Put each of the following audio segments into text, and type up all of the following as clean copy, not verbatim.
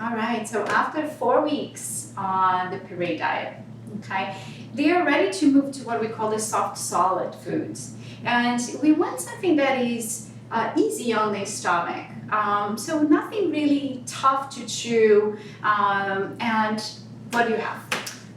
All right, so after 4 weeks on the puree diet, okay, they are ready to move to what we call the soft solid foods. And we want something that is easy on the stomach. So nothing really tough to chew. And what do you have?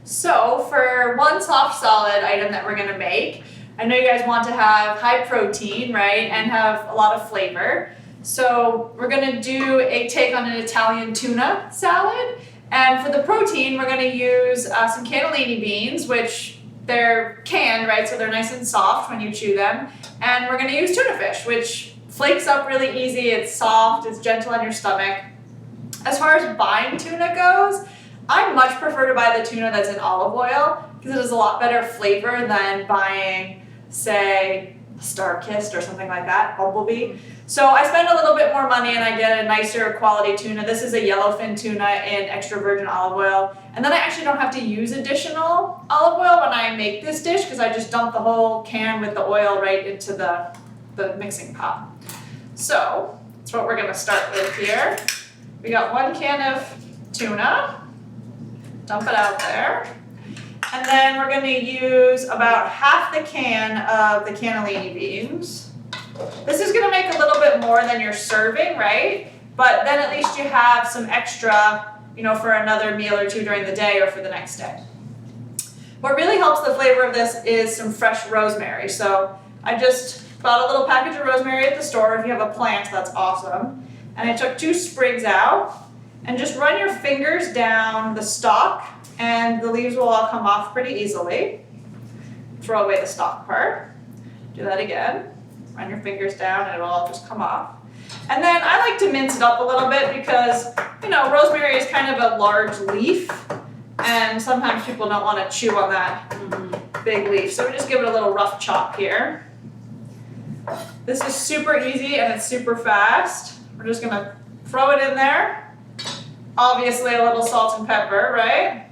So for one soft solid item that we're gonna make, I know you guys want to have high protein, right, and have a lot of flavor. So we're gonna do a take on an Italian tuna salad. And for the protein, we're gonna use some cannellini beans, which they're canned, right, so they're nice and soft when you chew them. And we're gonna use tuna fish, which flakes up really easy, it's soft, it's gentle on your stomach. As far as buying tuna goes, I much prefer to buy the tuna that's in olive oil because it has a lot better flavor than buying, say, Star-Kissed or something like that, Bumblebee. So I spend a little bit more money and I get a nicer quality tuna. This is a yellowfin tuna in extra virgin olive oil. And then I actually don't have to use additional olive oil when I make this dish because I just dump the whole can with the oil right into the mixing pot. So that's what we're gonna start with here. We got 1 can of tuna. Dump it out there. And then we're gonna use about half the can of the cannellini beans. This is gonna make a little bit more than you're serving, right? But then at least you have some extra, you know, for another meal or two during the day or for the next day. What really helps the flavor of this is some fresh rosemary. So I just bought a little package of rosemary at the store. If you have a plant, that's awesome. And I took 2 sprigs out and just run your fingers down the stalk and the leaves will all come off pretty easily. Throw away the stalk part. Do that again. Run your fingers down and it'll all just come off. And then I like to mince it up a little bit because, you know, rosemary is kind of a large leaf and sometimes people don't want to chew on that big leaf. So we just give it a little rough chop here. This is super easy and it's super fast. We're just gonna throw it in there. Obviously a little salt and pepper, right?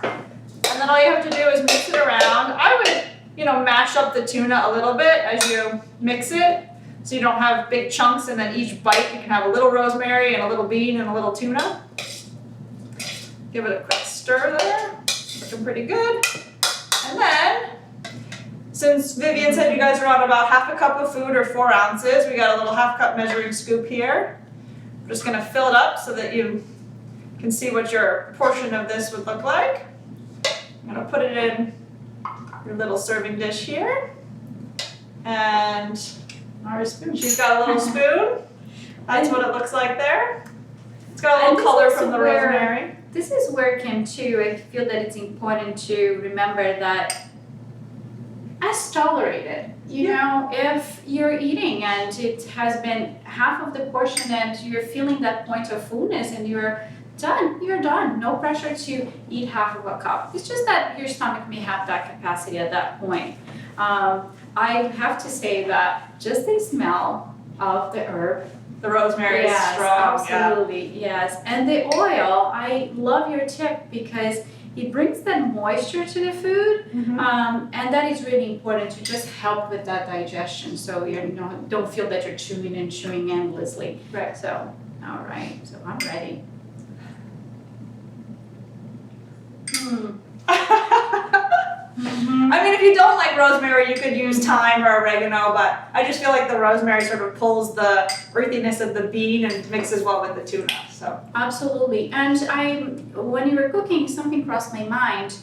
And then all you have to do is mix it around. I would, you know, mash up the tuna a little bit as you mix it so you don't have big chunks and then each bite you can have a little rosemary and a little bean and a little tuna. Give it a quick stir there. Looking pretty good. And then, since Vivian said you guys are on about half a cup of food or 4 ounces, we got a little half-cup measuring scoop here. I'm just gonna fill it up so that you can see what your portion of this would look like. I'm gonna put it in your little serving dish here. And our spoon. She's got a little spoon. That's what it looks like there. It's got a little color from the rosemary. This is where, Kim, too, I feel that it's important to remember that as tolerated. You know, if you're eating and it has been half of the portion and you're feeling that point of fullness and you're done. No pressure to eat half of a cup. It's just that your stomach may have that capacity at that point. I have to say that just the smell of the herb, the rosemary is strong. Absolutely, yes. And the oil, I love your tip because it brings that moisture to the food, and that is really important to just help with that digestion. So you don't feel that you're chewing and chewing endlessly. Right. So, all right. So I'm ready. I mean, if you don't like rosemary, you could use thyme or oregano, but I just feel like the rosemary sort of pulls the earthiness of the bean and mixes well with the tuna. So absolutely. And when you were cooking, something crossed my mind.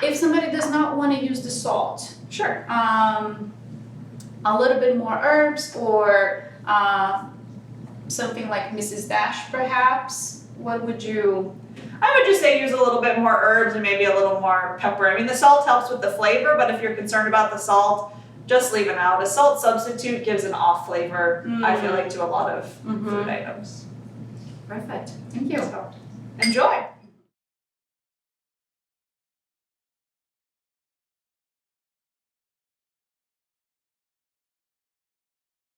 If somebody does not want to use the salt, sure. A little bit more herbs or something like Mrs. Dash, perhaps. What would you? I would just say use a little bit more herbs and maybe a little more pepper. I mean, the salt helps with the flavor, but if you're concerned about the salt, just leave it out. A salt substitute gives an off flavor, I feel like, to a lot of food items. Perfect. Thank you. So, enjoy.